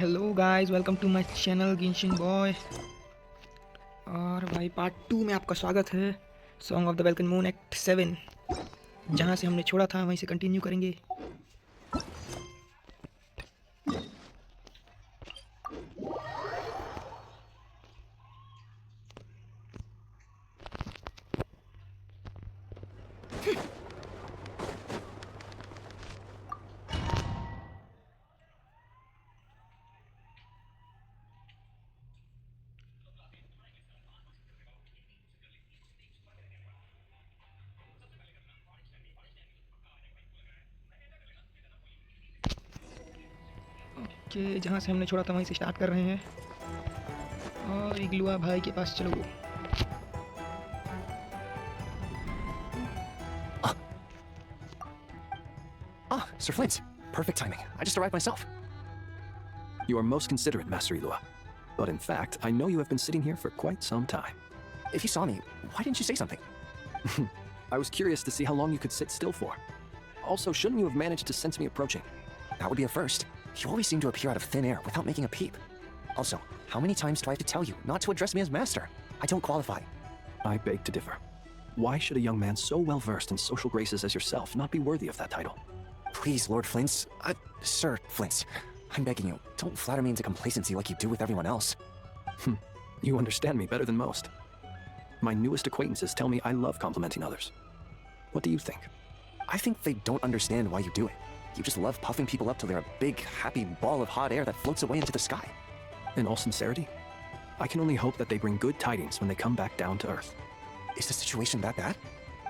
Hello guys, welcome to my channel Genshin boy. और भाई part 2 में आपका स्वागत है। Song of the welkin moon act 7, जहाँ से हमने छोड़ा था वहीं से कंटिन्यू करेंगे। ओके, जहाँ से हमने छोड़ा था वहीं से स्टार्ट कर रहे हैं। और इग्लुआ भाई के पास चलो। Sir Flint. Perfect timing. I just arrived myself. You are most considerate, Master Elua. But in fact, I know you have been sitting here for quite some time. If you saw me, why didn't you say something? I was curious to see how long you could sit still for. Also, shouldn't you have managed to sense me approaching? That would be a first. You always seem to appear out of thin air without making a peep. Also, how many times do I have to tell you not to address me as master? I don't qualify. I beg to differ. Why should a young man so well versed in social graces as yourself not be worthy of that title? Please, Lord Flint's. Sir Flint's. I'm begging you, don't flatter me into complacency like you do with everyone else. You understand me better than most. My newest acquaintances tell me I love complimenting others. What do you think? I think they don't understand why you do it. You just love puffing people up till they're a big, happy ball of hot air that floats away into the sky. In all sincerity, I can only hope that they bring good tidings when they come back down to Earth. Is the situation that bad?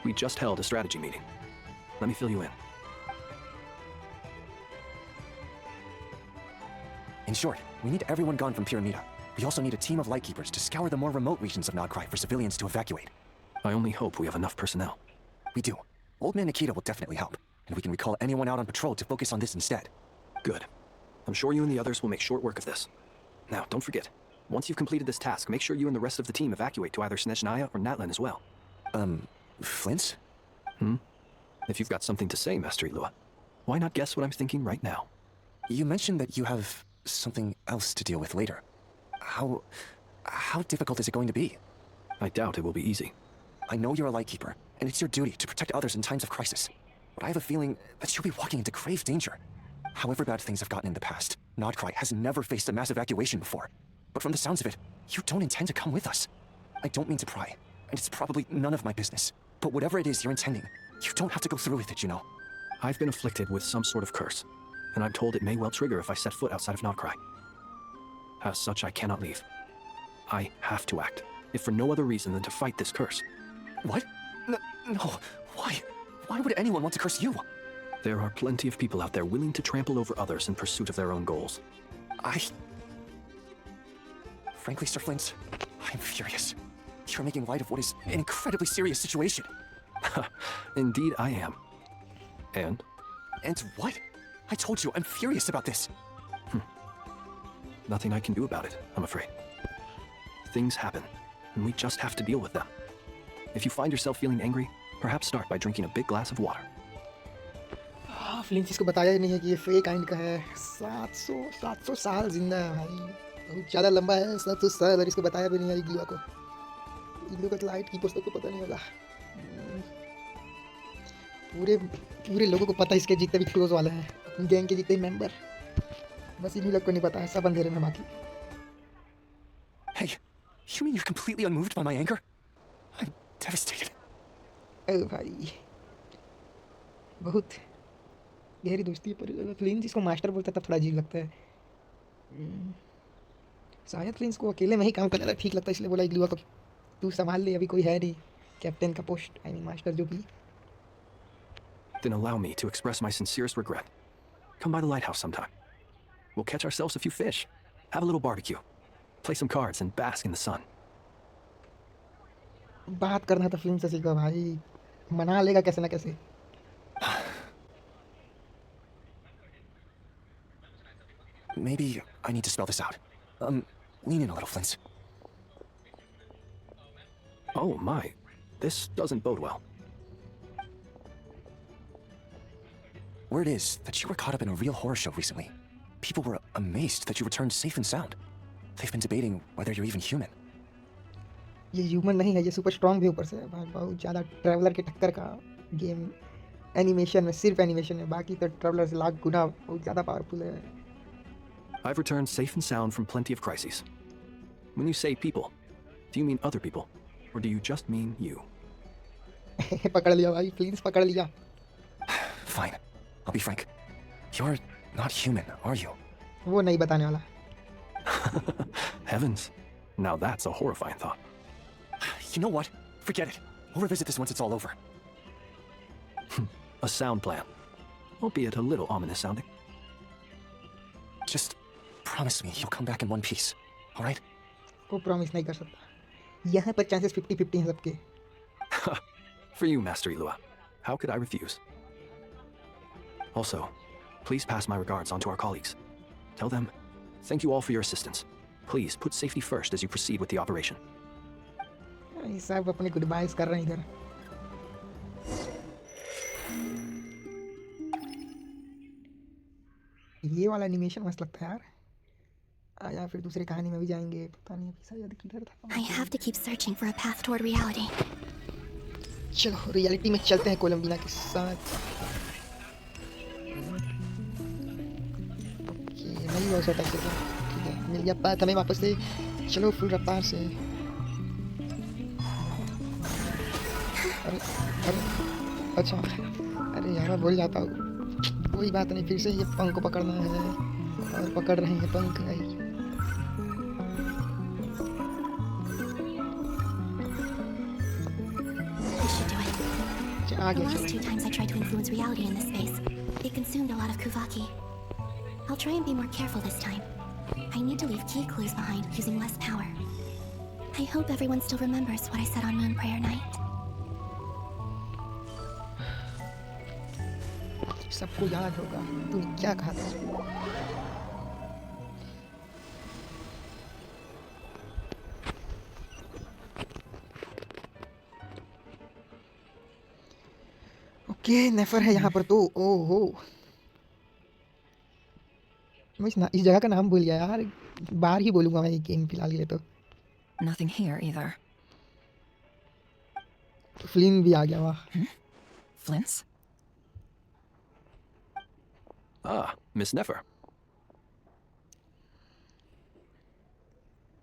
We just held a strategy meeting. Let me fill you in. In short, we need everyone gone from Pyramida. We also need a team of Lightkeepers to scour the more remote regions of Nodcry for civilians to evacuate. I only hope we have enough personnel. We do. Old Man Nikita will definitely help, and we can recall anyone out on patrol to focus on this instead. Good. I'm sure you and the others will make short work of this. Now, don't forget, once you've completed this task, make sure you and the rest of the team evacuate to either Snezhnaya or Natlan as well. Flint's? If you've got something to say, Master Elua, why not guess what I'm thinking right now? You mentioned that you have something else to deal with later. How difficult is it going to be? I doubt it will be easy. I know you're a Lightkeeper, and it's your duty to protect others in times of crisis. But I have a feeling that you'll be walking into grave danger. However bad things have gotten in the past, Nodcry has never faced a mass evacuation before. But from the sounds of it, you don't intend to come with us. I don't mean to pry, and it's probably none of my business. But whatever it is you're intending, you don't have to go through with it, you know. I've been afflicted with some sort of curse, and I'm told it may well trigger if I set foot outside of Nodcry. As such, I cannot leave. I have to act, if for no other reason than to fight this curse. What? No. Why? Why would anyone want to curse you? There are plenty of people out there willing to trample over others in pursuit of their own goals. Frankly, Sir Flint, I'm furious. You're making light of what is an incredibly serious situation. Indeed I am. And? And what? I told you, I'm furious about this. Nothing I can do about it, I'm afraid. Things happen, and we just have to deal with them. If you find yourself feeling angry, perhaps start by drinking a big glass of water. Flinch इसको बताया ही नहीं है कि ये fake आइंड का है। 700 साल जिंदा है भाई, बहुत ज़्यादा लंबा है 700 साल, और इसको बताया भी नहीं है इग्लुआ को। इग्लुआ का लाइट कीपर्स को पता नहीं होगा। पूरे लोगों को पता है, इसके जितने भी क्लोज वाले हैं, अपनी गैंग के जितने मेंबर, बस इन्हीं लोग को नहीं पता है, सब अंधेरे में बाकी। Hey, you mean you're completely unmoved by my anger? I'm devastated. ओ भाई, बहुत गहरी दोस्ती है। पर फ्लिंच इसको मास्टर बोलता तब थोड़ा अजीब लगता है। शायद फ्लिंच को अकेले में ही काम करना ठीक लगता है, इसलिए बोला इग्लुआ को तू संभाल ले, अभी कोई है नहीं कैप्टन का पोस्ट, आई मीन मास्टर जो भी। Then allow me to express my sincerest regret. Come by the lighthouse sometime. We'll catch ourselves a few fish, have a little barbecue, play some cards, and bask in the sun. बात करना तो film से सीखो भाई, मना लेगा कैसे ना कैसे। Maybe I need to spell this out. Lean in a little, Flint. Oh my, this doesn't bode well. Word is that you were caught up in a real horror show recently. People were amazed that you returned safe and sound. They've been debating whether you're even human. ये human नहीं है, ये super strong भी ऊपर से भाई, बहुत ज़्यादा ट्रैवलर के टक्कर का गेम। एनिमेशन में, सिर्फ एनिमेशन में, बाकी तो ट्रैवलर से लाख गुना बहुत ज़्यादा पावरफुल है। I've returned safe and sound from plenty of crises. When you say people, do you mean other people? Or do you just mean you? पकड़ लिया भाई, प्लीज पकड़ लिया। Fine. I'll be frank. You're not human, are you? वो नहीं बताने वाला। Heavens. Now that's a horrifying thought. You know what? Forget it. We'll revisit this once it's all over. A sound plan. Albeit a little ominous sounding. Just promise me you'll come back in one piece, all right? वो promise नहीं कर सकता। यहाँ पर chances 50-50 हैं सबके। For you, Master Ilua. How could I refuse? Also, please pass my regards on to our colleagues. Tell them, thank you all for your assistance. Please put safety first as you proceed with the operation. ये सब अपने good बायस कर रहे हैं इधर। ये वाला animation मस्त लगता है यार। या फिर दूसरी कहानी में भी जाएंगे, पता नहीं अभी शायद किधर था। I have to keep searching for a path toward reality. चलो रियलिटी में चलते हैं कोलंबिना के साथ। ओके, नहीं हो सकता ठीक है, मिल गया पाथ हमें वापस से। चलो फुल रफ्तार से। अरे अरे अच्छा, अरे यार मैं भूल जाता हूँ। कोई बात नहीं, फिर से ये पंख को पकड़ना है और पकड़ रहे हैं पंख। The last 2 times I tried to influence reality in this space, it consumed a lot of Kuvaki. I'll try and be more careful this time. I need to leave key clues behind using less power. I hope everyone still remembers what I said on Moon Prayer Night. सबको याद होगा तूने क्या कहा था। Okay, नेफर है यहाँ पर तो। ओहो, मैं इस जगह का नाम भूल गया यार। बाहर ही बोलूँगा मैं ये गेम फिलहाल के लिए तो। Nothing here either. फ्लिन भी आ गया, वाह। Flints? Ah, Miss Nefer.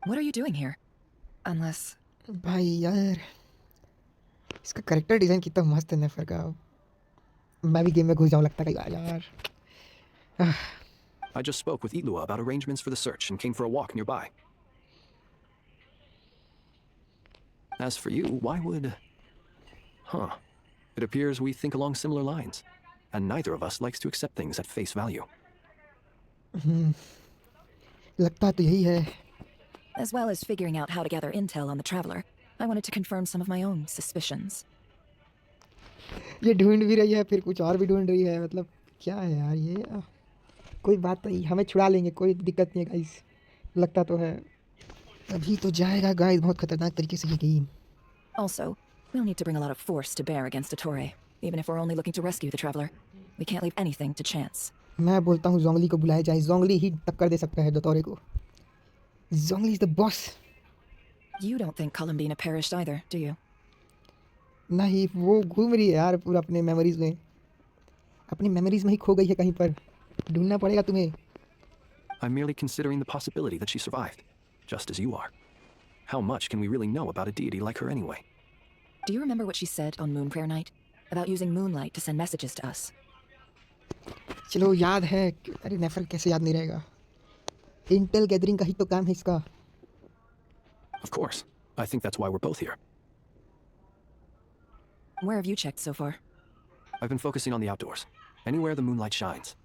What are you doing here? Unless... भाई यार, इसका करेक्टर डिज़ाइन कितना मस्त है नेफर का। मैं भी गेम में घुस जाऊँ लगता है कई बार यार। I just spoke with Ilua about arrangements for the search and came for a walk nearby. As for you, why would... Huh. It appears we think along similar lines, and neither of us likes to accept things at face value. लगता तो यही है। As well as figuring out how to gather intel on the Traveler, I wanted to confirm some of my own suspicions. ये ढूंढ भी रही है, फिर कुछ और भी ढूंढ रही है। मतलब क्या है यार ये। कोई बात नहीं, हमें छुड़ा लेंगे, कोई दिक्कत नहीं है गाइस। लगता तो है अभी तो जाएगा गाइस बहुत खतरनाक तरीके से ये game. Also, we'll need to bring a lot of force to bear against Ettore, even if we're only looking to rescue the Traveler. We can't leave anything to chance. मैं बोलता हूँ जोंगली को बुलाया जाए। जोंगली ही टक्कर दे सकता है डोटोरे को। जोंगली is the boss. You don't think Columbina perished either, do you? नहीं, वो घूम रही है यार पूरा अपने मेमोरीज में। अपनी मेमोरीज में ही खो गई है कहीं पर। ढूंढना पड़ेगा तुम्हें। I'm merely considering the possibility that she survived, just as you are. How much can we really know about a deity like her anyway? Do you remember what she said on Moon Prayer Night? About using moonlight to send messages to us? चलो याद है। अरे नेफर कैसे याद नहीं रहेगा। Intel gathering का ही तो काम है इसका। Of course. I think that's why we're both here. Where have you checked so far? I've been focusing on the outdoors. Anywhere the moonlight shines.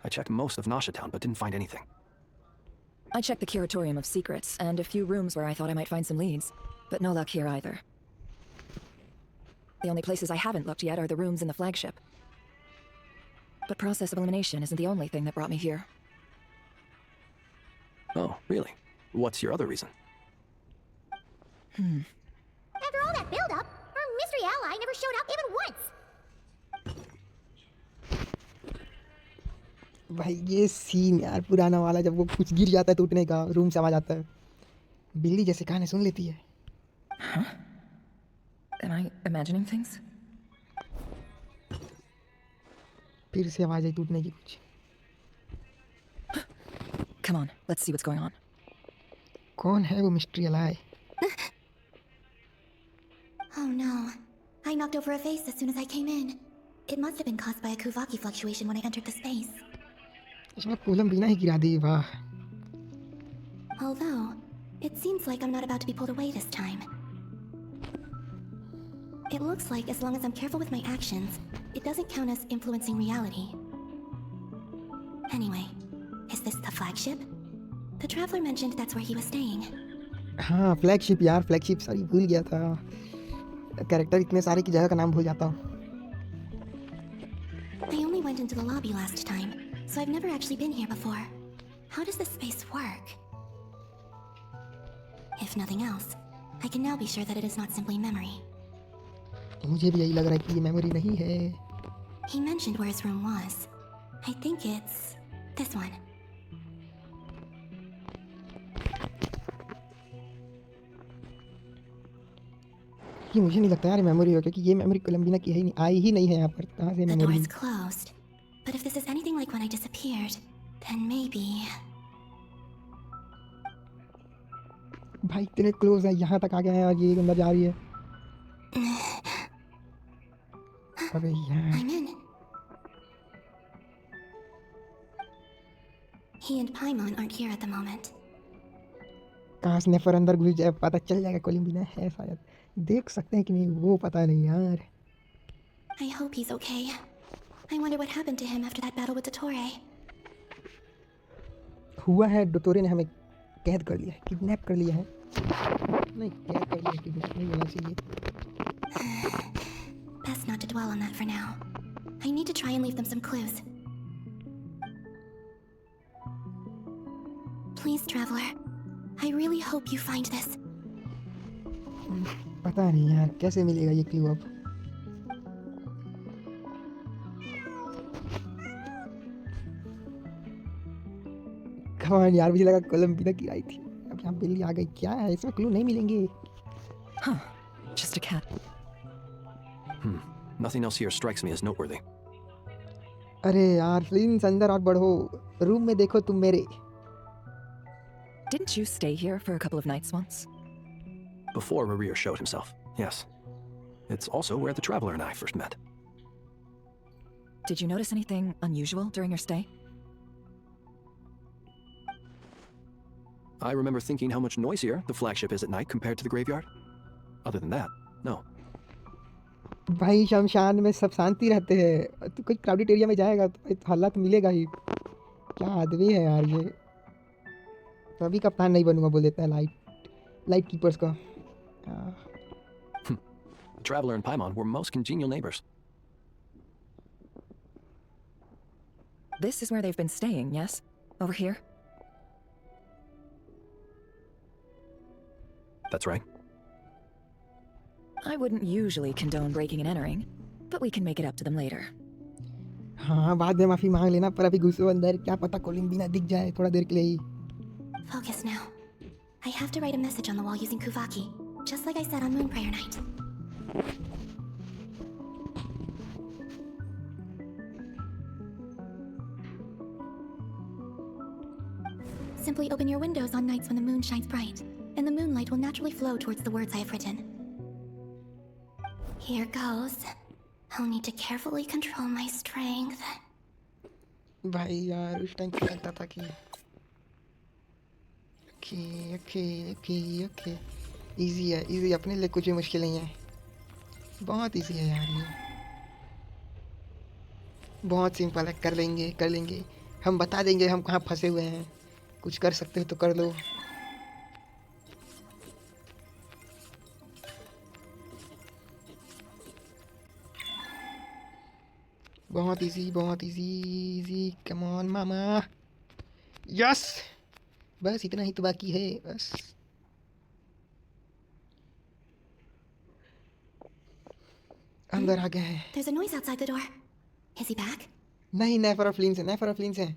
I checked most of Nasha Town, but didn't find anything. I checked the Curatorium of Secrets and a few rooms where I thought I might find some leads, but no luck here either. The only places I haven't looked yet are the rooms in the flagship. But process of elimination isn't the only thing that brought me here. Oh, really? What's your other reason? After all that build-up, our mystery ally never showed up even once. भाई ये scene यार पुराना वाला, जब वो कुछ गिर जाता है टूटने का, रूम से आवाज आता है, बिल्ली जैसे कहानी सुन लेती है। Am I imagining things? फिर से आवाज आई टूटने की कुछ। Come on, let's see what's going on. कौन है वो mystery ally? Oh no. I knocked over a vase as soon as I came in. It must have been caused by a Kuvaki fluctuation when I entered the space. इसमें कोलम बिना ही गिरा दी, वाह। Although, it seems like I'm not about to be pulled away this time. It looks like as long as I'm careful with my actions, it doesn't count as influencing reality. Anyway, is this the flagship? The traveler mentioned that's where he was staying. हाँ flagship यार, flagship, sorry भूल गया था। Character इतने सारे की जगह का नाम भूल जाता हूँ। I only went into the lobby last time, so I've never actually been here before. How does this space work? If nothing else, I can now be sure that it is not simply memory. मुझे भी यही लग रहा है कि ये memory नहीं है। He mentioned where his room was. I think it's this one. ये मुझे नहीं लगता यार मेमोरी हो, क्योंकि ये मेमोरी कोलंबिना की है ही नहीं, आई ही नहीं है यहाँ पर, कहाँ से The door memory? is closed. But if this is anything like when I disappeared, then maybe... भाई इतने क्लोज है, यहाँ तक आ गया है और ये अंदर जा रही है। अबे यार, I'm in. He and Paimon aren't here at the moment. काश नेफर अंदर घुस जाए, पता चल जाएगा कोलंबिना है शायद। देख सकते हैं कि नहीं वो पता नहीं यार। I hope he's okay. I wonder what happened to him after that battle with Dottore. हुआ है, डोटोरे ने हमें कैद कर लिया है, किडनैप कर लिया है। नहीं कैद कर लिया, किडनैप नहीं बोलना चाहिए। Best not to dwell on that for now. I need to try and leave them some clues. Please, traveler. I really hope you find this. पता नहीं यार कैसे मिलेगा ये क्लू अब। कमान यार, मुझे लगा कोलंबिना की आई थी, अब यहाँ बिल्ली आ गई। क्या है इसमें, क्लू नहीं मिलेंगे? Huh. Just a cat. Nothing else here strikes me as noteworthy. अरे यार प्लीज अंदर और बढ़ो, रूम में देखो तुम मेरे। Didn't you stay here for a couple of nights once? Before Maria showed himself, yes. It's also where the traveler and I first met. Did you notice anything unusual during your stay? I remember thinking how much noisier the flagship is at night compared to the graveyard. Other than that, no. भाई शमशान में सब शांति रहते हैं, तो कोई crowded area में जाएगा तो हल्ला तो मिलेगा ही। क्या आदमी है यार ये। तो अभी कप्तान नहीं बनूंगा बोल देता है लाइट कीपर्स का। The traveler and Paimon were most congenial neighbors. This is where they've been staying, yes? Over here? That's right. I wouldn't usually condone breaking and entering, but we can make it up to them later. हाँ बाद में माफ़ी मांग लेना, पर अभी घुसो अंदर, क्या पता कोलंबिना दिख जाए थोड़ा देर के लिए ही। Focus now. I have to write a message on the wall using Kuvaki, just like I said on Moon Prayer Night. Simply open your windows on nights when the moon shines bright, and the moonlight will naturally flow towards the words I have written. Here goes. I'll need to carefully control my strength. भाई यार उस time क्या लगता था कि okay easy है, easy, अपने लिए कुछ भी मुश्किल नहीं है, बहुत इजी है यार ये, बहुत सिंपल है। कर लेंगे, हम बता देंगे हम कहाँ फंसे हुए हैं। कुछ कर सकते हो तो कर लो। बहुत easy, come on mama, yes, बस इतना ही तो बाकी है बस। अंदर आ गए हैं। There's a noise outside the door. Is he back? नहीं, नेफरोफ्लिन से, नेफरोफ्लिन से।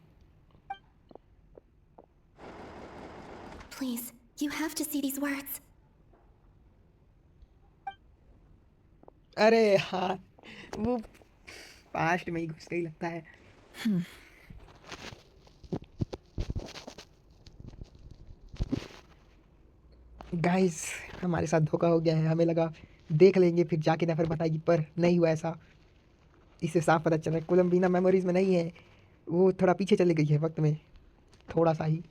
Please, you have to see these words. अरे यार, वो पास्ट में ही घुसते ही लगता है। गाइस, हमारे साथ धोखा हो गया है। हमें लगा देख लेंगे फिर जाके नेफर बताएगी, पर नहीं हुआ ऐसा। इससे साफ पता चल रहा है कोलंबीना मेमोरीज में नहीं है, वो थोड़ा पीछे चली गई है वक्त में, थोड़ा सा ही।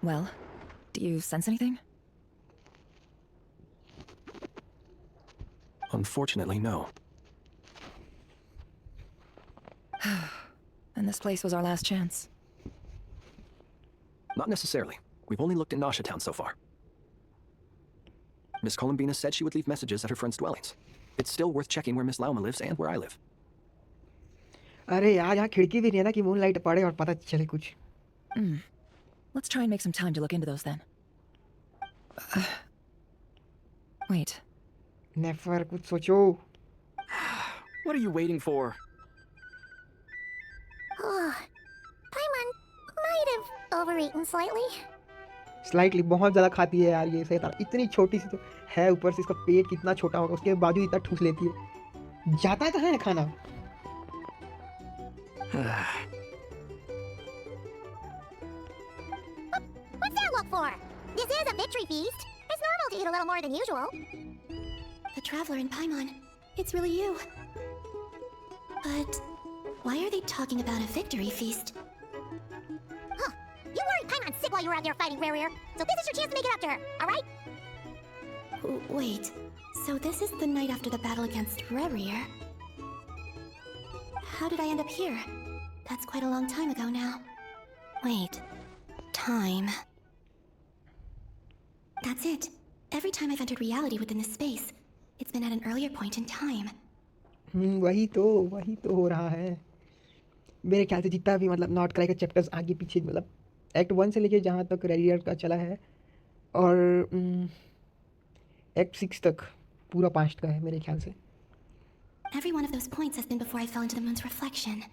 Well, do you sense anything? Unfortunately, no. And this place was our last chance. Not necessarily. We've only looked in Nasha Town so far. Miss Columbina said she would leave messages at her friends' dwellings. It's still worth checking where Miss Lauma lives and where I live. अरे यार, यहाँ खिड़की भी नहीं है ना कि moonlight पड़े और पता चले कुछ। Let's try and make some time to look into those then. Wait. नेफर, कुछ सोचो। What are you waiting for? Paimon might have overeaten slightly. Slightly बहुत ज़्यादा खाती है यार ये, सही था। इतनी छोटी सी तो है, ऊपर से इसका पेट कितना छोटा होगा, उसके बावजूद इतना ठूस लेती है। जाता कहाँ है खाना? What's that look for? This is a victory feast. It's normal to eat a little more than usual. The Traveler in Paimon. It's really you. But why are they talking about a victory feast? Huh. You worried Paimon sick while you were out there fighting Rare, so this is your chance to make it up to her, alright? Wait. So this is the night after the battle against Rare. How did I end up here? That's quite a long time ago now. Wait. Time. That's it. Every time I've entered reality within this space, it's been at an earlier point in time. वही तो हो रहा है मेरे ख्याल से। जितना भी मतलब नॉट क्राई का चैप्टर्स आगे पीछे, मतलब एक्ट 1 से लेके जहाँ तक रेडियर का चला है, और एक्ट 6 तक पूरा पास्ट का है मेरे ख्याल से। Every one of those points has been before I fell into the moon's reflection.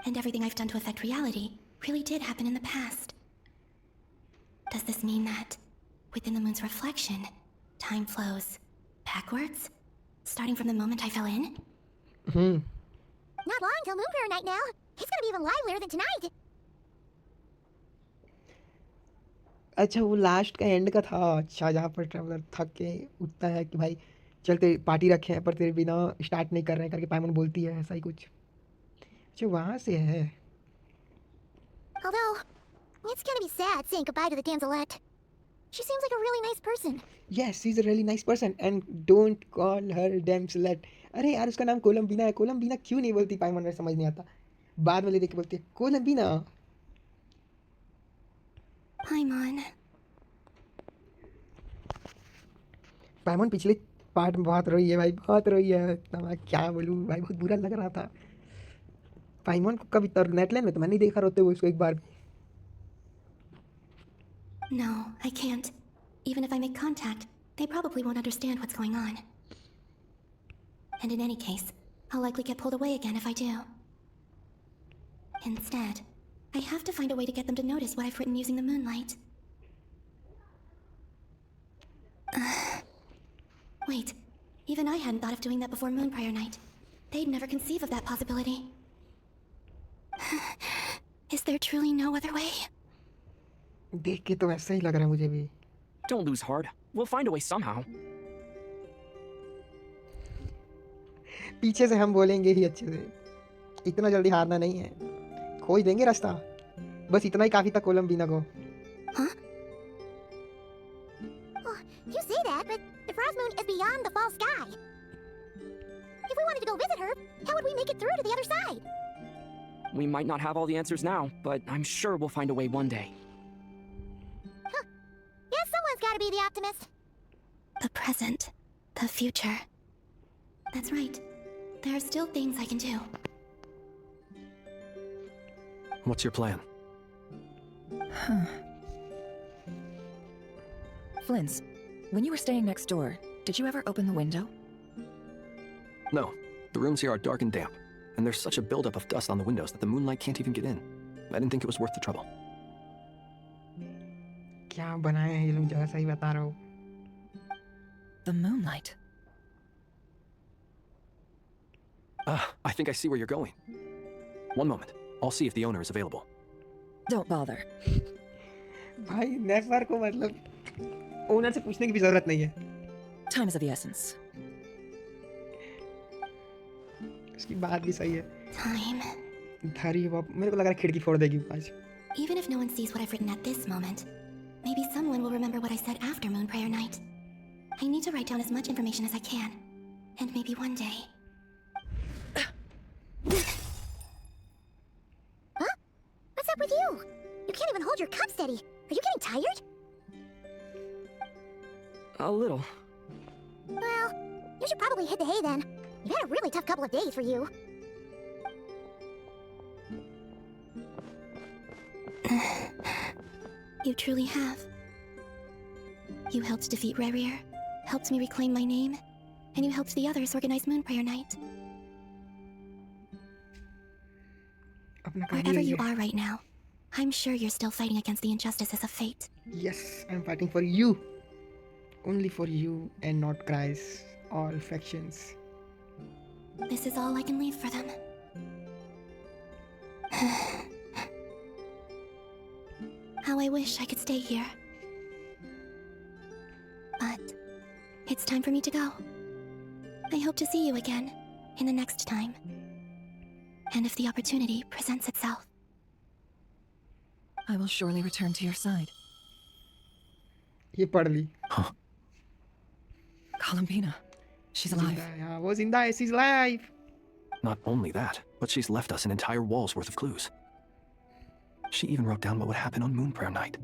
And everything I've done to affect reality really did happen in the past. Does this mean that, within the moon's reflection, time flows backwards? Starting from the moment I fell in? Not long till Moon Prayer night now. It's gonna be even livelier than tonight. अच्छा, वो last का and का था। अच्छा, जहाँ पर traveller थक के उठता है कि भाई चलते पार्टी रखे हैं पर तेरे बिना स्टार्ट नहीं कर रहे हैं करके पाइमन बोलती है, ऐसा ही कुछ। अच्छा, वहाँ से है। Although, it's gonna be sad saying goodbye to the damselette. She seems like a really nice person. Yes, she's a really nice person and don't call her damselette. अरे यार, उसका नाम कोलंबीना है। कोलंबीना क्यों नहीं बोलती पाइमन, में समझ नहीं आता। बाद में ले देख के बोलती है कोलंबीना। Paimon. पाइमन पिछले पार्ट में बहुत रोई है भाई, बहुत रोई है। तो मैं क्या बोलूँ भाई, बहुत बुरा लग रहा था। पाइमन को कभी नेटलैंड में तो मैं नहीं देखा रोते हुए उसको एक बार भी। No, I can't. Even if I make contact, they probably won't understand what's going on. And in any case, I'll likely get pulled away again if I do. Instead, I have to find a way to get them to notice what I've written using the moonlight. Wait, even I hadn't thought of doing that before Moon Prayer night. They'd never conceive of that possibility. Is there truly no other way? देख के तो ऐसा ही लग रहा है मुझे भी। Don't lose heart. We'll find a way somehow. पीछे से हम बोलेंगे ही अच्छे से, इतना जल्दी हारना नहीं है, खोज देंगे रास्ता। बस इतना ही काफी था कोलंबीना को। Huh? Oh, you say that, but the Frost Moon is beyond the fall sky. If we wanted to go visit her, how would we make it through to the other side? We might not have all the answers now, but I'm sure we'll find a way one day. Yes, someone's gotta be the optimist. The present. The future. That's right. There are still things I can do. What's your plan? Flint's, when you were staying next door, did you ever open the window? No. The rooms here are dark and damp, and there's such a buildup of dust on the windows that the moonlight can't even get in. I didn't think it was worth the trouble. क्या बनाए हैं ये लोग, जगह सही बता रहा हूँ. The moonlight. I think I see where you're going. One moment. I'll see if the owner is available. Don't bother. भाई नेफर को मतलब ओनर से पूछने की भी जरूरत नहीं है. Time is of the essence. उसकी बात भी सही है. Time. धारी बाप, मेरे को लग रहा है खिड़की फोड़ देगी आज. Even if no one sees what I've written at this moment, maybe someone will remember what I said after Moon Prayer Night. I need to write down as much information as I can. And maybe one day... Huh? What's up with you? You can't even hold your cup steady. Are you getting tired? A little. Well, you should probably hit the hay then. You've had a really tough couple of days for you. You truly have. You helped defeat Rerir, helped me reclaim my name, and you helped the others organize Moon Prayer Night. अपना काम Wherever यही you है. are right now, I'm sure you're still fighting against the injustices of fate. Yes, I'm fighting for you. Only for you and not Christ. All factions. This is all I can leave for them. How I wish I could stay here. But it's time for me to go. I hope to see you again in the next time. And if the opportunity presents itself. I will surely return to your side. ये पढ़ ली. Columbina. She's alive. हाँ, वो जिंदा है. She's alive. Not only that, but she's left us an entire wall's worth of clues. She even wrote down what would happen on Moon Prayer Night.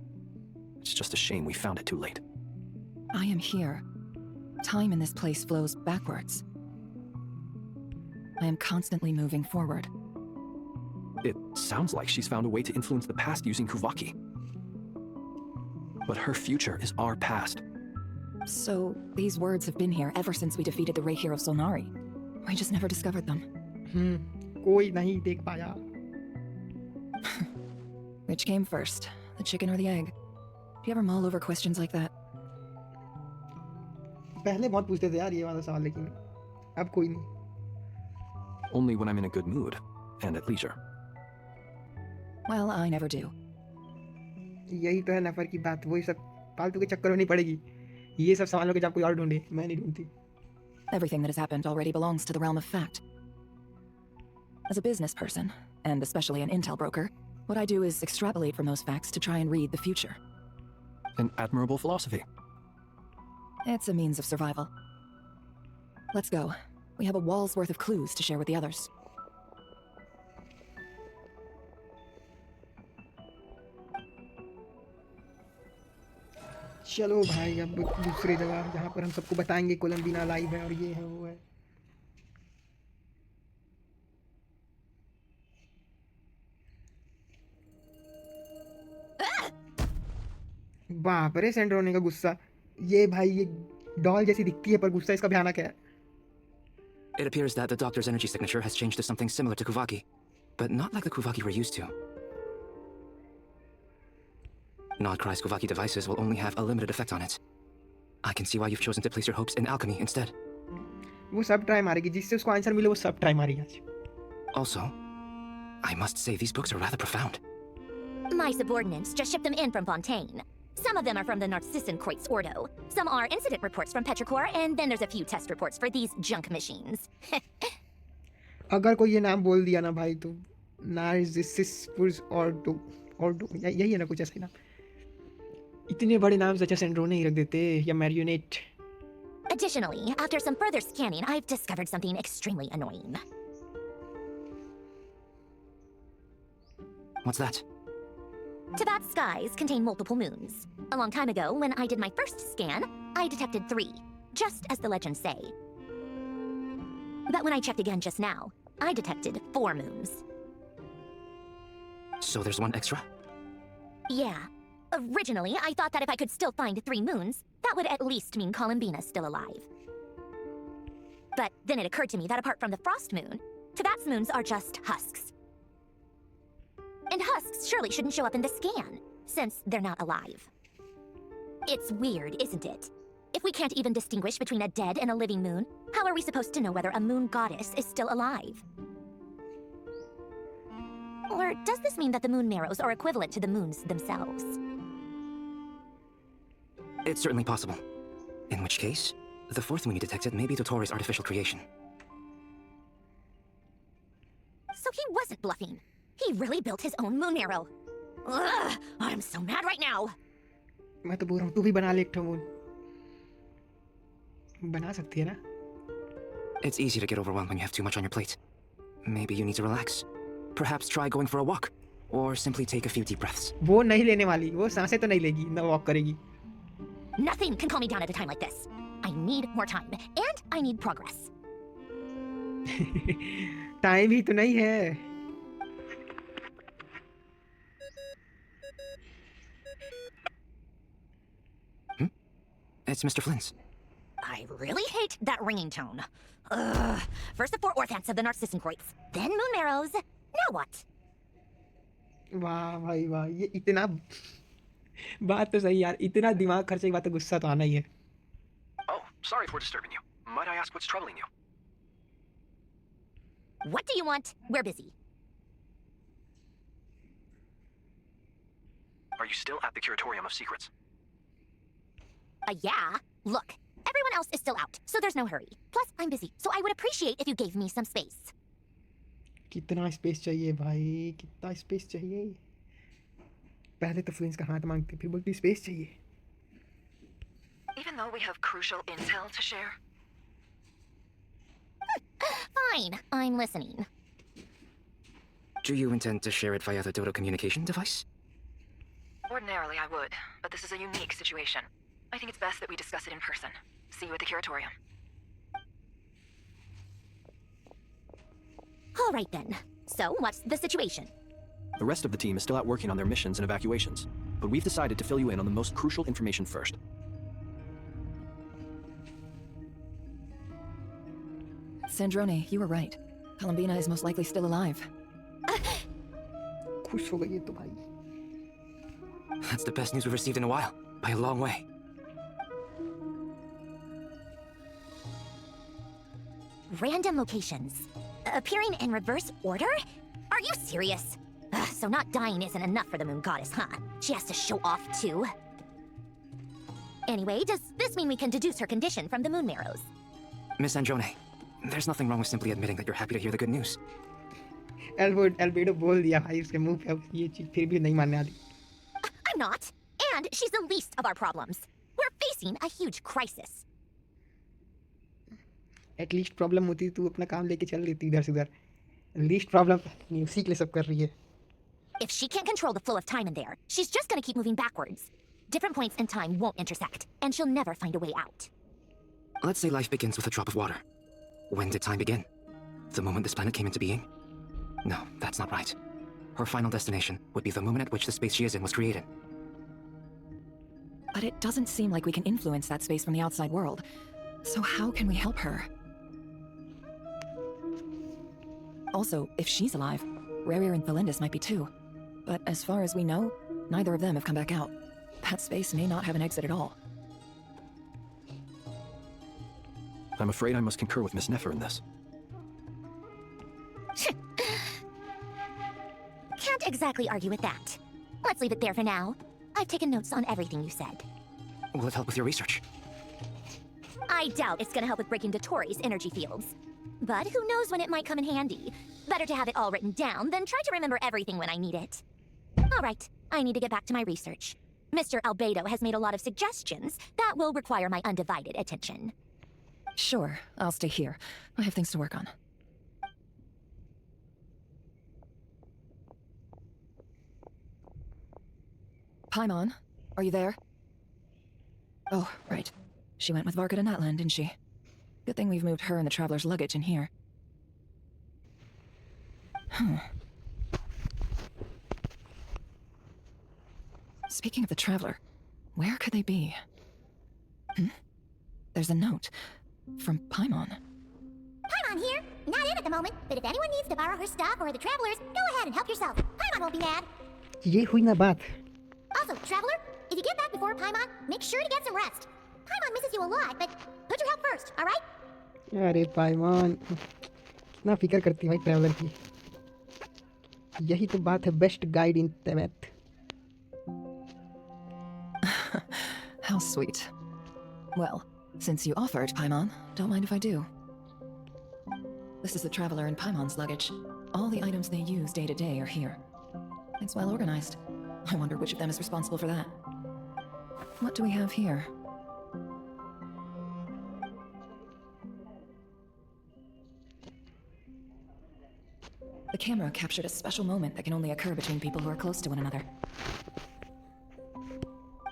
It's just a shame we found it too late. I am here. Time in this place flows backwards. I am constantly moving forward. It sounds like she's found a way to influence the past using Kuvaki. But her future is our past. So, these words have been here ever since we defeated the Ray Hero Solnari. We just never discovered them. कोई नहीं देख पाया. Which came first, the chicken or the egg? Do you ever mull over questions like that? पहले बहुत पूछते थे यार ये वाला सवाल, लेकिन अब कोई नहीं. Only when I'm in a good mood and at leisure. Well, I never do. यही तो है नफर की बात. वही सब फालतू के चक्कर में नहीं पड़ेगी. ये सब सवालों के जब कोई और ढूंढे, मैं नहीं ढूंढती. Everything that has happened already belongs to the realm of fact. As a business person, and especially an intel broker, what I do is extrapolate from those facts to try and read the future. An admirable philosophy. It's a means of survival. Let's go. We have a wall's worth of clues to share with the others. चलो भाई, अब दूसरी जगह जहाँ पर हम सबको बताएंगे कोलंबिना लाइव है और ये है वो है. बाप रे, सेंड्रोने का गुस्सा. ये भाई ये डॉल जैसी दिखती है पर गुस्सा इसका भयानक है. It appears that the doctor's energy signature has changed to something similar to Kuvaki, but not like the Kuvaki we're used to. Nodcry's Kuvaki devices will only have a limited effect on it. I can see why you've chosen to place your hopes in alchemy instead. वो सब try मारेगी, जिससे उसको answer मिले वो सब try मारेगी आज. Also, I must say these books are rather profound. My subordinates just shipped them in from Fontaine. Some of them are from the Narcissan Kreutz Ordo. Some are incident reports from Petrichor, and then there's a few test reports for these junk machines. अगर कोई ये नाम बोल दिया ना भाई तो Narcissus ऑर्डो यही है ना कुछ ऐसा ही नाम. इतने बड़े नाम सच्चा सेंड्रोने ही रख देते या मैरियोनेट. Additionally, after some further scanning, I've discovered something extremely annoying. What's that? Tibet's skies contain multiple moons. A long time ago, when I did my first scan, I detected 3, just as the legends say. But when I checked again just now, I detected 4 moons. So there's one extra? Yeah. Originally, I thought that if I could still find 3 moons, that would at least mean Columbina's still alive. But then it occurred to me that apart from the frost moon, Teyvat's moons are just husks. And husks surely shouldn't show up in the scan, since they're not alive. It's weird, isn't it? If we can't even distinguish between a dead and a living moon, how are we supposed to know whether a moon goddess is still alive? Or does this mean that the moon marrows are equivalent to the moons themselves? It's certainly possible. In which case, the fourth moon you detected may be Dotori's artificial creation. So he wasn't bluffing. He really built his own moon marrow. Ugh, I'm so mad right now. मैं तो बोल रहा हूँ तू भी बना ले एक ठो मून बना सकती है ना It's easy to get overwhelmed when you have too much on your plate. Maybe you need to relax. Perhaps try going for a walk, or simply take a few deep breaths. वो नहीं लेने वाली वो सांसें तो नहीं लेगी ना वॉक करेगी Nothing can calm me down at a time like this. I need more time, and I need progress. Time ही तो नहीं है It's Mr. Flynn's. I really hate that ringing tone. Ugh. First the four orthants of the Narcissenkreuz, then moon marrows. Now what? वाह भाई वाह ये इतना बात तो सही यार इतना दिमाग खर्चे की बात तो गुस्सा तो आना ही है Oh, sorry for disturbing you. Might I ask what's troubling you? What do you want? We're busy. Are you still at the Curatorium of Secrets? Yeah. Look, everyone else is still out, so there's no hurry. Plus, I'm busy, so I would appreciate if you gave me some space. कितना space चाहिए भाई कितना space चाहिए पहले तो फ्लिंस का हाथ मांगती फिर बोलती स्पेस चाहिए Even though we have crucial intel to share. Fine, I'm listening. Do you intend to share it via the Dodo communication device? Ordinarily I would, but this is a unique situation. I think it's best that we discuss it in person. See you at the Curatorium. All right then. So, what's the situation? The rest of the team is still out working on their missions and evacuations, but we've decided to fill you in on the most crucial information first. Sandrone, you were right. Columbina is most likely still alive. खुश हो गई है तो भाई That's the best news we've received in a while, by a long way. Random locations. Appearing in reverse order? Are you serious? So not dying isn't enough for the moon goddess, huh? She has to show off too. Anyway, does this mean we can deduce her condition from the moon marrows? Miss Androne, there's nothing wrong with simply admitting that you're happy to hear the good news. Albedo बोल दिया भाई उसके मुंह पे ये चीज फिर भी नहीं मानने वाली I'm not. And she's the least of our problems. We're facing a huge crisis. At least problem होती तू अपना काम लेके चल लेती इधर से उधर लीस्ट प्रॉब्लम नहीं उसी के लिए सब कर रही है If she can't control the flow of time in there, she's just gonna keep moving backwards. Different points in time won't intersect, and she'll never find a way out. Let's say life begins with a drop of water. When did time begin? The moment this planet came into being? No, that's not right. Her final destination would be the moment at which the space she is in was created. But it doesn't seem like we can influence that space from the outside world. So how can we help her? Also, if she's alive, Rarier and Felindis might be too. But as far as we know, neither of them have come back out. That space may not have an exit at all. I'm afraid I must concur with Miss Nefer in this. Can't exactly argue with that. Let's leave it there for now. I've taken notes on everything you said. Will it help with your research? I doubt it's gonna help with breaking Dotori's energy fields. But who knows when it might come in handy. Better to have it all written down than try to remember everything when I need it. Alright, I need to get back to my research. Mr. Albedo has made a lot of suggestions that will require my undivided attention. Sure, I'll stay here. I have things to work on. Paimon, are you there? Oh, right. She went with Varka to Natlan, didn't she? Good thing we've moved her and the Traveler's luggage in here. Speaking of the Traveler, where could they be? There's a note from Paimon. at the moment, but if anyone needs to borrow her stuff or the travelers, go ahead and help yourself. Paimon won't be mad. ये हुई ना बात. Also, traveler, if you get back before Paimon, make sure to get some rest. Paimon misses you a lot, but put your health first, alright? अरे पाइमॉन कितना फिक्र करती है भाई ट्रैवलर की. यही तो बात है best guide in Tibet. How sweet. Well, since you offered, Paimon, don't mind if I do. This is the Traveler and Paimon's luggage. All the items they use day to day are here. It's well organized. I wonder which of them is responsible for that. What do we have here? The camera captured a special moment that can only occur between people who are close to one another.